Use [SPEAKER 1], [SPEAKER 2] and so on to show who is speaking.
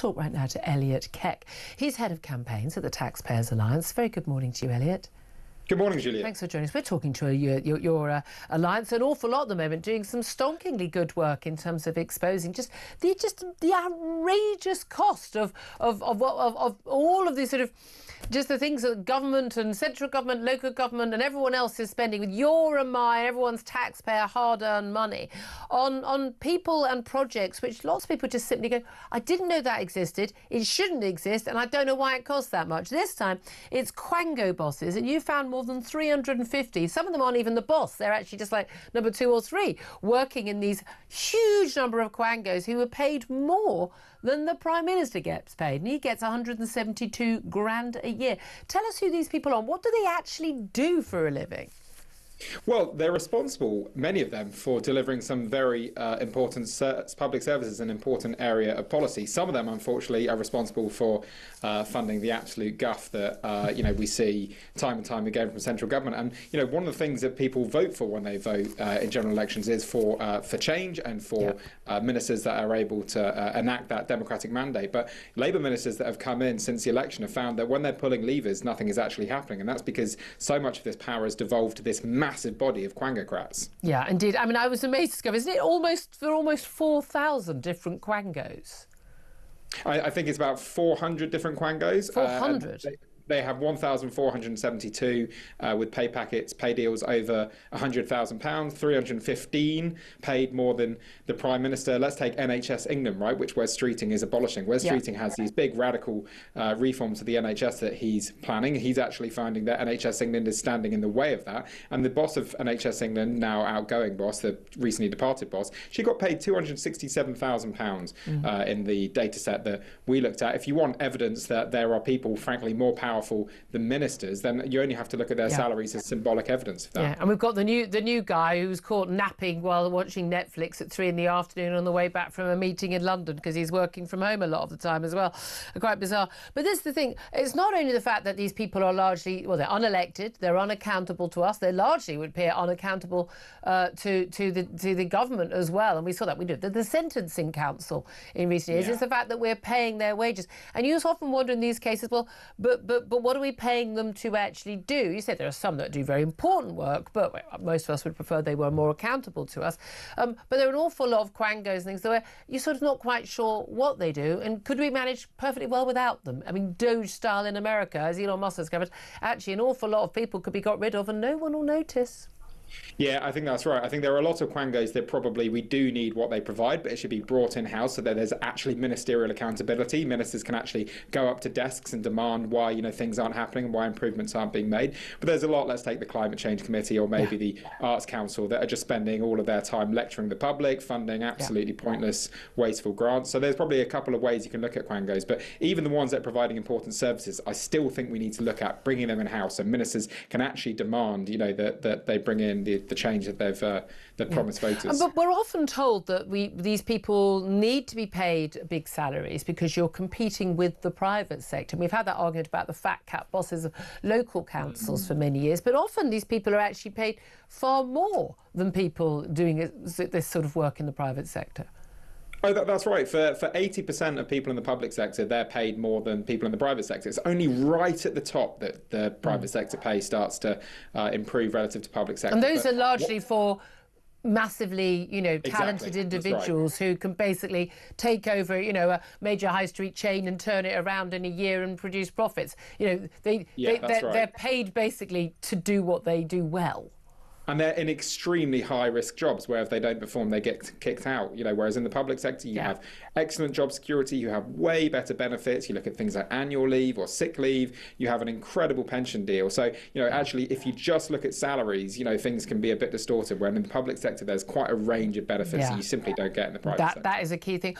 [SPEAKER 1] talk right now to Elliot Keck. He's head of campaigns at the Taxpayers Alliance. Very good morning to you, Elliot.
[SPEAKER 2] Good morning, Julia.
[SPEAKER 1] Thanks for joining us. We're talking to your alliance an awful lot at the moment, doing some stonkingly good work in terms of exposing just the outrageous cost of all of these sort of just the things that government and central government, local government and everyone else is spending with your and my, everyone's taxpayer hard-earned money on people and projects which lots of people just simply go, I didn't know that existed, it shouldn't exist, and I don't know why it costs that much. This time it's Quango bosses, and you found more than 350. Some of them aren't even the boss, they're actually just like number 2 or 3 working in these huge number of Quangos who were paid more than the Prime Minister gets paid, and he gets 172 grand a year. Tell us who these people are. What do they actually do for a living?
[SPEAKER 2] Well, they're responsible, many of them, for delivering some very important public services, an important area of policy. Some of them, unfortunately, are responsible for funding the absolute guff that we see time and time again from central government. And one of the things that people vote for when they vote in general elections is for change and for ministers that are able to enact that democratic mandate. But Labour ministers that have come in since the election have found that when they're pulling levers, nothing is actually happening, and that's because so much of this power has devolved to this massive body of Quangocrats. Yeah,
[SPEAKER 1] indeed. I mean, I was amazed to discover, isn't it almost 4,000 different Quangos?
[SPEAKER 2] I think it's about 400 different Quangos.
[SPEAKER 1] 400?
[SPEAKER 2] They have 1,472 with pay packets, pay deals over £100,000, 315 paid more than the Prime Minister. Let's take NHS England, right, which Wes Streeting is abolishing. Wes Streeting has these big radical reforms to the NHS that he's planning. He's actually finding that NHS England is standing in the way of that. And the boss of NHS England, now outgoing boss, the recently departed boss, she got paid £267,000 in the data set that we looked at. If you want evidence that there are people, frankly, more powerful than ministers, then you only have to look at their salaries as symbolic evidence of that.
[SPEAKER 1] Yeah, and we've got the new guy who was caught napping while watching Netflix at 3 p.m. on the way back from a meeting in London because he's working from home a lot of the time as well. Quite bizarre. But this is the thing, it's not only the fact that these people are largely, well, they're unelected, they're unaccountable to us, they largely would appear unaccountable to the government as well. And we saw that, we did the sentencing council in recent years. It's the fact that we're paying their wages. And you often wonder in these cases, well, but what are we paying them to actually do? You said there are some that do very important work, but most of us would prefer they were more accountable to us. But there are an awful lot of Quangos and things where you're sort of not quite sure what they do. And could we manage perfectly well without them? I mean, Doge style in America, as Elon Musk has covered, actually an awful lot of people could be got rid of and no one will notice.
[SPEAKER 2] Yeah, I think that's right. I think there are a lot of Quangos that probably we do need what they provide, but it should be brought in-house so that there's actually ministerial accountability. Ministers can actually go up to desks and demand why, things aren't happening and why improvements aren't being made. But there's a lot, let's take the Climate Change Committee or maybe the Arts Council, that are just spending all of their time lecturing the public, funding absolutely pointless, wasteful grants. So there's probably a couple of ways you can look at Quangos, but even the ones that are providing important services, I still think we need to look at bringing them in-house so ministers can actually demand, that they bring in the change that they've promised voters.
[SPEAKER 1] But we're often told that these people need to be paid big salaries because you're competing with the private sector. And we've had that argument about the fat cat bosses of local councils for many years, but often these people are actually paid far more than people doing this sort of work in the private sector.
[SPEAKER 2] Oh, that's right. For 80% of people in the public sector, they're paid more than people in the private sector. It's only right at the top that the private sector pay starts to improve relative to public sector.
[SPEAKER 1] And those are largely for massively, talented individuals who can basically take over, a major high street chain and turn it around in a year and produce profits. They're paid basically to do what they do well.
[SPEAKER 2] And they're in extremely high-risk jobs where if they don't perform, they get kicked out. Whereas in the public sector, you have excellent job security, you have way better benefits. You look at things like annual leave or sick leave, you have an incredible pension deal. So, actually, if you just look at salaries, things can be a bit distorted. When in the public sector, there's quite a range of benefits that you simply don't get in the private sector.
[SPEAKER 1] That is a key thing.